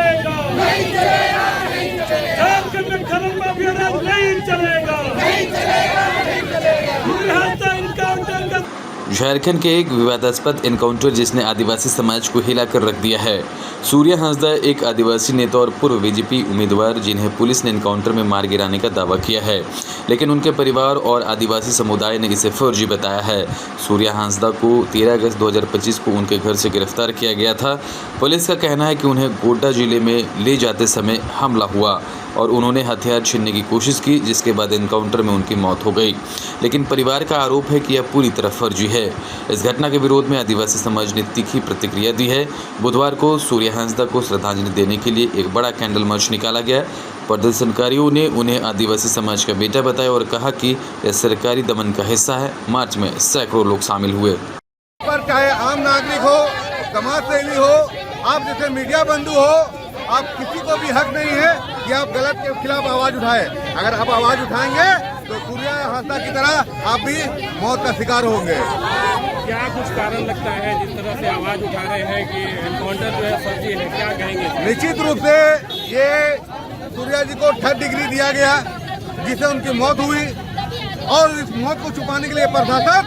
चलेगा, नहीं चलेगा, नहीं चलेगा। झारखंड में खनन माफिया राज नहीं चलेगा, नहीं चलेगा, नहीं चलेगा। इनकाउंटर का झारखंड के एक विवादास्पद एनकाउंटर जिसने आदिवासी समाज को हिलाकर रख दिया है। सूर्या हांसदा एक आदिवासी नेता और पूर्व बीजेपी उम्मीदवार जिन्हें पुलिस ने एनकाउंटर में मार गिराने का दावा किया है, लेकिन उनके परिवार और आदिवासी समुदाय ने इसे फर्जी बताया है। सूर्या हांसदा को 13 अगस्त 2025 को उनके घर से गिरफ्तार किया गया था। पुलिस का कहना है कि उन्हें गोड्डा जिले में ले जाते समय हमला हुआ और उन्होंने हथियार छीनने की कोशिश की, जिसके बाद एनकाउंटर में उनकी मौत हो गई। लेकिन परिवार का आरोप है कि यह पूरी तरह फर्जी है। इस घटना के विरोध में आदिवासी समाज ने तीखी प्रतिक्रिया दी है। बुधवार को सूर्या हांसदा को श्रद्धांजलि देने के लिए एक बड़ा कैंडल मार्च निकाला गया। प्रदर्शनकारियों ने उन्हें आदिवासी समाज का बेटा बताया और कहा कि यह सरकारी दमन का हिस्सा है। मार्च में सैकड़ों लोग शामिल हुए। पर चाहे आम नागरिक हो, समाज सेवी हो, आप जैसे मीडिया बंधु हो, आप किसी को भी हक नहीं है कि आप गलत के खिलाफ आवाज उठाए। अगर आप आवाज उठाएंगे तो सूर्या हांसदा की तरह आप भी मौत का शिकार होंगे। क्या कुछ कारण लगता है जिस तरह से आवाज उठा रहे हैं कि एनकाउंटर जो है फर्जी है, क्या कहेंगे? निश्चित रूप से ये सूर्या जी को 3rd डिग्री दिया गया, जिससे उनकी मौत हुई और इस मौत को छुपाने के लिए प्रशासन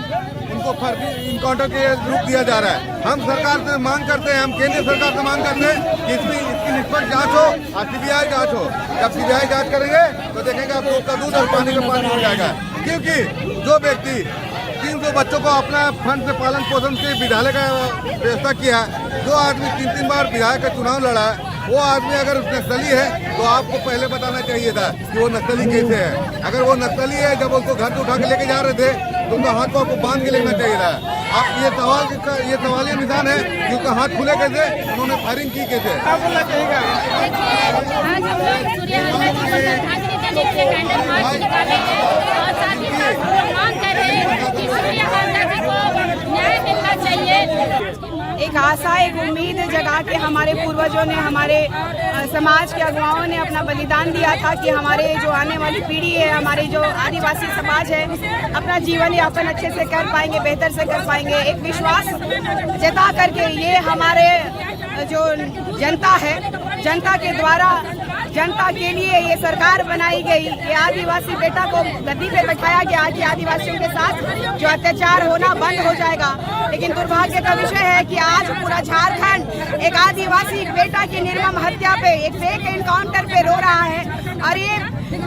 उनको फर्जी इनकाउंटर के रूप दिया जा रहा है। हम सरकार से मांग करते हैं, हम केंद्र सरकार से मांग करते हैं कि इसकी निष्पक्ष जांच हो और सीबीआई जांच हो। जब सीबीआई जांच करेंगे तो देखेंगे अब दूध का दूध और पानी का पानी हो जाएगा। क्योंकि जो व्यक्ति 300 बच्चों को अपना फंड से पालन पोषण के विद्यालय का व्यवस्था किया, जो आदमी 3 बार विधायक का चुनाव लड़ा, वो आदमी अगर नक्सली है तो आपको पहले बताना चाहिए था कि वो नक्सली कैसे है। अगर वो नक्सली है, जब उसको घर से उठा के लेके जा रहे थे तो उनका हाथ को आपको बांध के लेना चाहिए था। आप ये सवालिया निशान है कि उनका हाथ खुले कैसे, उन्होंने फायरिंग की कैसे। एक आशा, एक उम्मीद जगा के हमारे पूर्वजों ने, हमारे समाज के अगुवाओं ने अपना बलिदान दिया था कि हमारे जो आने वाली पीढ़ी है, हमारे जो आदिवासी समाज है, अपना जीवन यापन अच्छे से कर पाएंगे, बेहतर से कर पाएंगे। एक विश्वास जता करके ये हमारे जो जनता है, जनता के द्वारा जनता के लिए ये सरकार बनाई गई। ये आदिवासी बेटा को गद्दी पे बैठाया गया कि आदिवासियों के साथ जो अत्याचार होना बंद हो जाएगा। लेकिन दुर्भाग्य का विषय है कि आज पूरा झारखंड एक आदिवासी बेटा की निर्मम हत्या पे, एक फेक एनकाउंटर पे रो रहा है और ये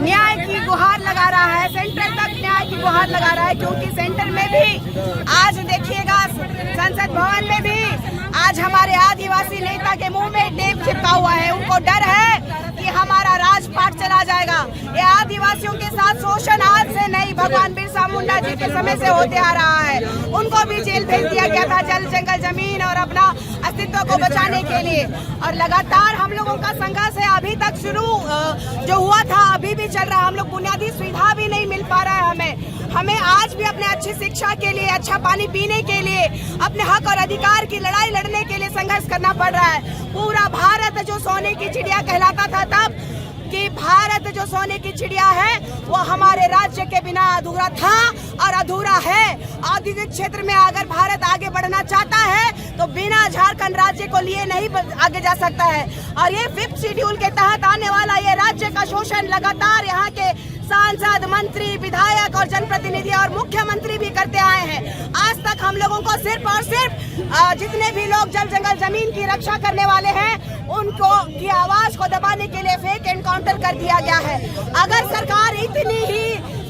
न्याय की गुहार लगा रहा है, सेंटर तक न्याय की गुहार लगा रहा है। क्योंकि सेंटर में भी आज देखिएगा, संसद भवन में भी आज हमारे आदिवासी नेता के मुंह में टेप चिपका हुआ है। उनको डर है कि हमारा राजपाट चला जाएगा। ये आदिवासियों के साथ शोषण आज से नहीं, भगवान बिरसा मुंडा जी के समय से होते आ रहा है। उनको भी जेल भेज दिया गया था जल जंगल जमीन और अपना अस्तित्व को बचाने के लिए। और लगातार हम लोगों का संघर्ष है, अभी तक शुरू जो हुआ था अभी भी चल रहा है। हम लोग बुनियादी सुविधा भी नहीं मिल पा रहा है हमें आज भी अपने अच्छी शिक्षा के लिए, अच्छा पानी पीने के लिए, अपने हक और अधिकार की लड़ाई लड़ने के लिए संघर्ष करना पड़ रहा है। पूरा भारत जो सोने की चिड़िया कहलाता था तब, कि भारत जो सोने की चिड़िया है वो हमारे राज्य के बिना अधूरा था और अधूरा है। औद्योगिक क्षेत्र में अगर भारत आगे बढ़ना चाहता है तो बिना झारखंड राज्य को लिए नहीं आगे जा सकता है। और ये 5th शेड्यूल के तहत आने वाला ये राज्य का शोषण लगातार यहाँ के सांसद, मंत्री, विधायक और जनप्रतिनिधि और मुख्यमंत्री भी करते आए हैं। आज तक हम लोगों को सिर्फ और सिर्फ जितने भी लोग जल जंगल जमीन की रक्षा करने वाले हैं उनको की आवाज को दबाने के लिए फेक एनकाउंटर कर दिया गया है। अगर सरकार इतनी ही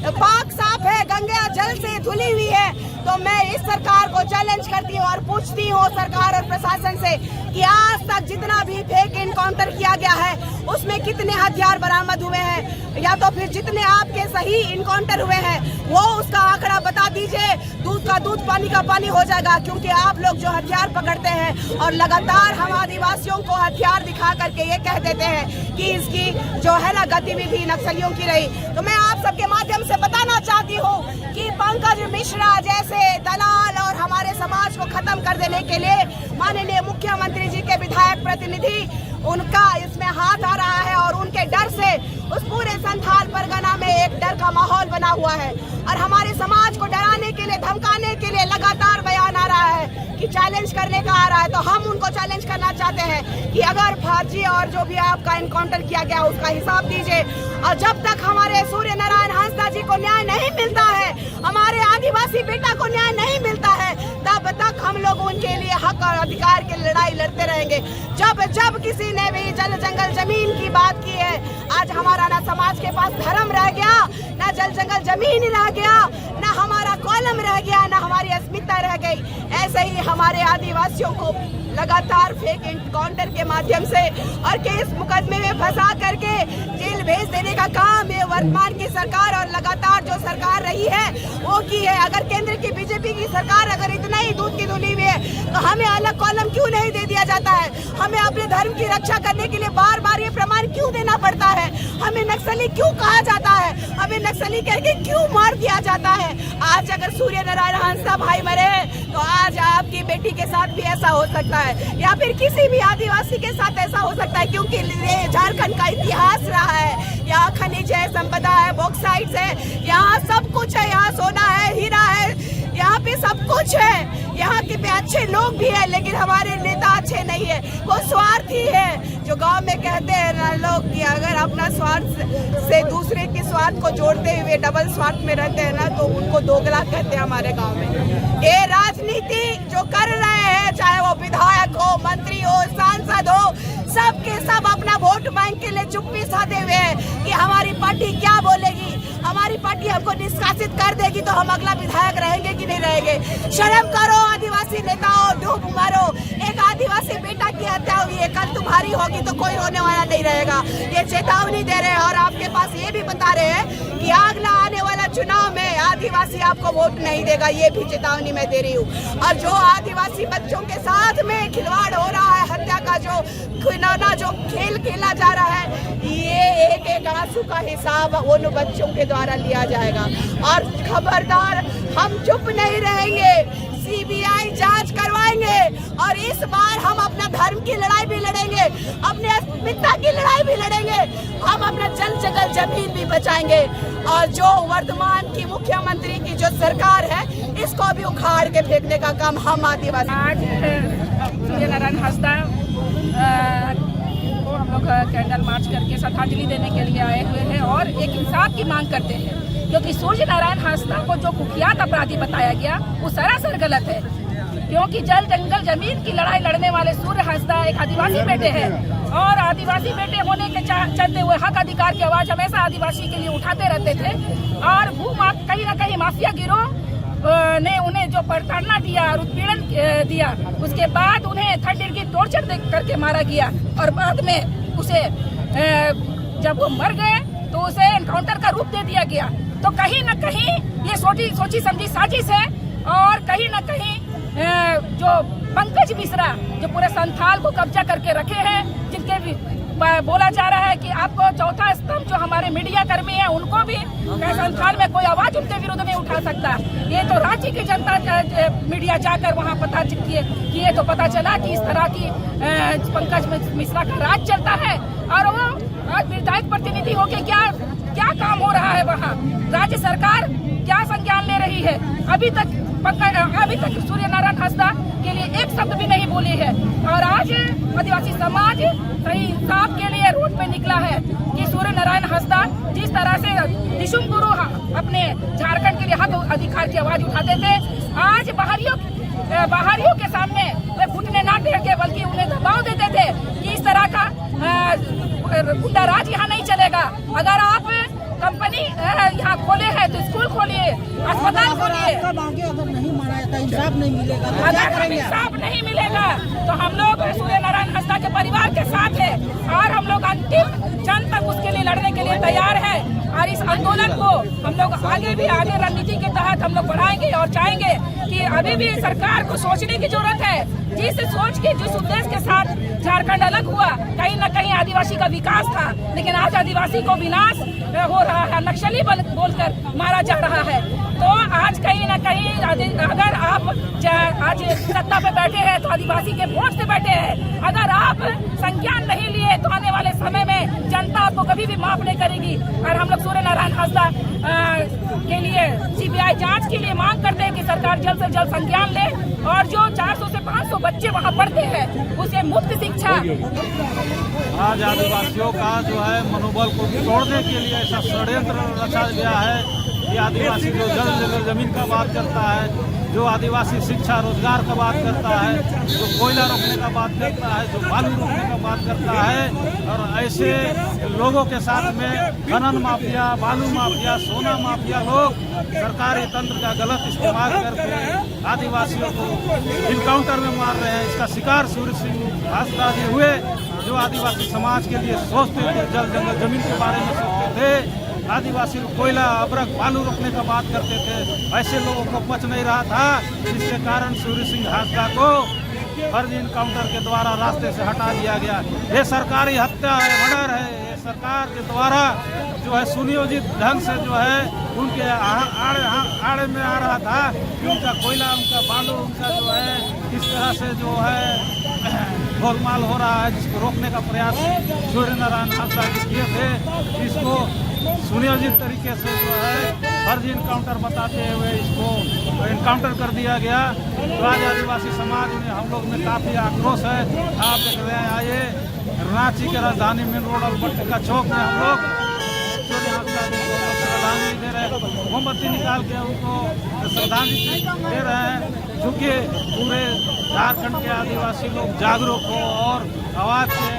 पाक साफ है, गंगा जल से धुली हुई है, तो मैं इस सरकार को चैलेंज करती हूँ और पूछती हूँ सरकार और प्रशासन से कि आज तक जितना भी फेक एनकाउंटर किया गया है उसमें कितने हथियार बरामद हुए हैं, या तो फिर जितने आपके सही इनकाउंटर हुए हैं वो उसका आंकड़ा बता दीजिए। दूध का दूध पानी का पानी हो जाएगा। क्योंकि आप लोग जो हथियार पकड़ते हैं और लगातार हम आदिवासियों को हथियार दिखा करके ये कह देते हैं कि इसकी जो है ना गतिविधि नक्सलियों की रही। तो मैं आप सबके माध्यम से बताना चाहती हूँ कि पंकज मिश्रा जैसे दलाल और हमारे समाज को खत्म कर देने के लिए माननीय मुख्यमंत्री जी के विधायक प्रतिनिधि उनका इसमें हाथ आ रहा है और उनके डर से उस पूरे संथाल परगना में एक डर का माहौल बना हुआ है और हमारे समाज को डराने के लिए, धमकाने के लिए लगातार बयान आ रहा है कि चैलेंज करने का आ रहा है। तो हम उनको चैलेंज करना चाहते हैं कि अगर फर्जी और जो भी आपका इनकाउंटर किया गया उसका हिसाब दीजिए, और जब तक हमारे सूर्य नारायण हंसदा जी को न्याय नहीं मिलता है, हमारे आदिवासी बेटा को न्याय नहीं मिलता है, तब तक हम लोग उनके लिए हक और अधिकार की लड़ाई लड़ते रहेंगे। जब जब किसी ने भी जल जंगल जमीन की बात की है, आज हमारा ना समाज के पास धर्म रह गया, ना जल जंगल जमीन रह गया, ना हमारा कॉलम रह गया, ना हमारी अस्मिता रह गई। ऐसे ही हमारे आदिवासियों को लगातार फेक एनकाउंटर के माध्यम से और केस मुकदमे में फंसा करके जेल भेज देने का काम ये वर्तमान की सरकार और लगातार जो सरकार रही है वो की है। अगर केंद्र की बीजेपी की सरकार अगर इतना ही दूध की धुली हुई है तो हमें अलग कॉलम क्यों नहीं दे दिया जाता है? हमें अपने धर्म की रक्षा करने के लिए बार बार ये प्रमाण क्यों देना पड़ता है? हमें नक्सली क्यों कहा जाता है? हमें नक्सली करके क्यों मार दिया जाता है? आज अगर सूर्य नारायण हंसदा भाई मरे तो आज आपकी बेटी के साथ भी ऐसा हो सकता है, या फिर किसी भी आदिवासी के साथ ऐसा हो सकता है, क्योंकि ये झारखंड का इतिहास रहा है। यहाँ खनिज है, संपदा है, बॉक्साइट्स है, यहाँ सब कुछ है, यहाँ सोना है, हीरा है, यहाँ पे सब कुछ है। यहाँ के पे अच्छे लोग भी है, लेकिन हमारे नेता अच्छे नहीं है, वो स्वार्थी है। जो गांव में कहते हैं ना लोग कि अगर अपना स्वार्थ से दूसरे के स्वार्थ को जोड़ते हुए डबल स्वार्थ में रहते हैं ना, तो उनको दोगला कहते हैं हमारे गांव में। ये राजनीति जो कर रहे हैं, चाहे वो विधायक हो, मंत्री हो, सांसद हो, सब के सब अपना वोट बैंक के लिए चुप्पी साधे हुए हैं कि हमारी पार्टी क्या बोलेगी, हमारी पार्टी हमको निष्कासित कर देगी तो हम अगला विधायक रहेंगे कि नहीं रहेंगे। शर्म करो आदिवासी नेताओं, डूब मरो। एक आदिवासी बेटा की हत्या हुई है, कल तुम्हारी होगी तो कोई रोने वाला नहीं रहेगा। ये चेतावनी दे रहे हैं और आपके पास ये भी बता रहे हैं कि अगला आने वाला चुनाव में आदिवासी आपको वोट नहीं देगा, ये भी चेतावनी मैं दे रही हूँ। और जो आदिवासी बच्चों के साथ में खिलवाड़ हो रहा है, हत्या का जो खिलौना जो खेल खेला जा रहा है, ये एक एक आंसू का हिसाब उन बच्चों के द्वारा लिया जाएगा। और खबरदार, हम चुप नहीं रहेंगे, सीबीआई जांच करवाएंगे और इस बार हम अपना धर्म की लड़ाई भी लड़ेंगे, अपने अस्मिता की लड़ाई भी लड़ेंगे, हम अपना जल जंगल जमीन भी बचाएंगे। और जो वर्तमान की मुख्यमंत्री की जो सरकार है, इसको भी उखाड़ के फेंकने का काम हम आदिवासी। आज सूर्य नारायण हंसदा को हम लोग कैंडल मार्च करके श्रद्धांजलि देने के लिए आए हुए हैं और एक इंसाफ की मांग करते हैं, क्योंकि सूर्य नारायण हंसदा को जो कुख्यात अपराधी बताया गया वो सरासर गलत है। क्योंकि जल जंगल जमीन की लड़ाई लड़ने वाले सूर्य हंसदा एक आदिवासी बेटे हैं और आदिवासी बेटे होने के चलते हुए हक अधिकार की आवाज हमेशा आदिवासी के लिए उठाते रहते थे। और कहीं न कहीं माफिया गिरोह ने उन्हें जो प्रताड़ना दिया और उत्पीड़न दिया, उसके बाद उन्हें 3rd डिग्री टॉर्चर करके मारा गया और बाद में उसे जब वो मर गए तो उसे एनकाउंटर का रूप दे दिया गया। तो कहीं न कहीं ये सोची समझी साजिश है और कहीं न कहीं जो पंकज मिश्रा जो पूरे संथाल को कब्जा करके रखे हैं, जिनके बोला जा रहा है कि आपको चौथा स्तंभ जो हमारे मीडिया कर्मी है उनको भी संथाल में कोई आवाज उनके विरुद्ध नहीं उठा सकता। ये तो रांची की जनता मीडिया जाकर वहाँ पता किए तो पता चला कि इस तरह की पंकज मिश्रा का राज चलता है। और वो आज विधायक प्रतिनिधि होके क्या काम हो रहा है वहाँ, राज्य सरकार क्या संज्ञान ले रही है? अभी तक सूर्य नारायण हंसदा के लिए एक शब्द भी नहीं बोली है। और आज आदिवासी समाज सही इंसाफ के लिए रोड पे निकला है कि सूर्य नारायण हंसदा जिस तरह से निशुम गुरु अपने झारखंड के लिए हक अधिकार की आवाज उठाते थे, आज बाहरियों के सामने वे घुटने ना टेक के बल्कि उन्हें दबाव देते थे कि इस तरह का गुंडा राज यहाँ नहीं चलेगा। अगर आप कंपनी यहाँ खोले हैं तो स्कूल खोलिए, अस्पताल खोलिए। अगर नहीं माना जाता, इंसाफ नहीं मिलेगा, अगर इंसाफ नहीं मिलेगा तो हम लोग सूर्य नारायण हंसदा के परिवार के साथ है और हम लोग अंतिम क्षण तक उसके लिए लड़ने के लिए तैयार है। और इस आंदोलन को हम लोग आगे रणनीति के तहत हम लोग बढ़ाएंगे और चाहेंगे कि अभी भी सरकार को सोचने की जरूरत है। जिस सोच के जिस उद्देश्य के साथ झारखंड अलग हुआ, कहीं न कहीं आदिवासी का विकास था, लेकिन आज आदिवासी को विनाश हो रहा है, नक्सली बोलकर मारा जा रहा है। तो आज कहीं न कहीं अगर आप आज सत्ता पे बैठे हैं तो आदिवासी के वोट से बैठे हैं। अगर आप संज्ञान नहीं लिए तो आने वाले समय में जनता कभी भी माफ नहीं करेगी। और हम लोग सूर्य नारायण हांसदा के लिए CBI जांच के लिए मांग करते हैं कि सरकार जल्द से जल्द संज्ञान ले और जो 400 से 500 बच्चे वहाँ पढ़ते हैं उसे मुफ्त शिक्षा। आज आदिवासियों का जो है मनोबल को तोड़ने के लिए ऐसा षड्यंत्र रचा गया है कि आदिवासी जो जमीन का बात करता है, जो आदिवासी शिक्षा रोजगार का बात करता है, जो कोयला रोकने का बात करता है, जो बालू रोकने का बात करता है, और ऐसे लोगों के साथ में खनन माफिया, बालू माफिया, सोना माफिया लोग सरकारी तंत्र का गलत इस्तेमाल करके आदिवासियों को इनकाउंटर में मार रहे हैं। इसका शिकार सूर्य सिंह हांसदा जी हुए, जो आदिवासी समाज के लिए सोचते थे, जल जंगल जमीन के बारे में सोचते थे, आदिवासी कोयला अबरक बालू रोकने का बात करते थे। ऐसे लोगों को पच नहीं रहा था, जिसके कारण सूर्य सिंह हांसदा को फर्जी इनकाउंटर के द्वारा रास्ते से हटा दिया गया। ये सरकारी हत्या है, मर्डर है। ये सरकार के द्वारा जो है सुनियोजित ढंग से जो है उनके आड़े में आ रहा था कि उनका कोयला, उनका बालू, उनका जो है इस तरह से जो है गोलमाल हो रहा है, जिसको रोकने का प्रयास सूर्य नारायण हांसदा जी किए थे। इसको सुनियोजित तरीके से जो है फर्जी इनकाउंटर बताते हुए इसको इनकाउंटर कर दिया गया। तो आज आदिवासी समाज में हम लोग में काफ़ी आक्रोश है। आप देख रहे हैं, आइए रांची के राजधानी मेन रोड अलबट्टिका चौक में हम लोग सूर्य हांसदा जी को श्रद्धांजलि दे रहे हैं। मोमबत्ती निकाल के उनको श्रद्धांजलि दे रहे हैं, चूँकि पूरे झारखंड के आदिवासी लोग जागरूक हो और आवाज़ से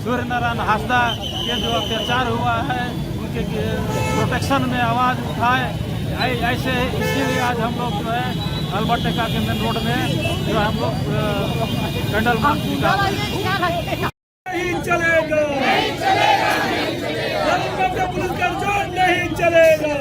सूर्य नारायण हांसदा के जो अत्याचार हुआ है उनके प्रोटेक्शन में आवाज़ उठाए। ऐसे इसीलिए आज हम लोग जो है अलबट्टिका के मेन रोड में जो हम लोग कैंडल मार्च निकाल नहीं चलेगा, पुलिस का जोर नहीं चलेगा।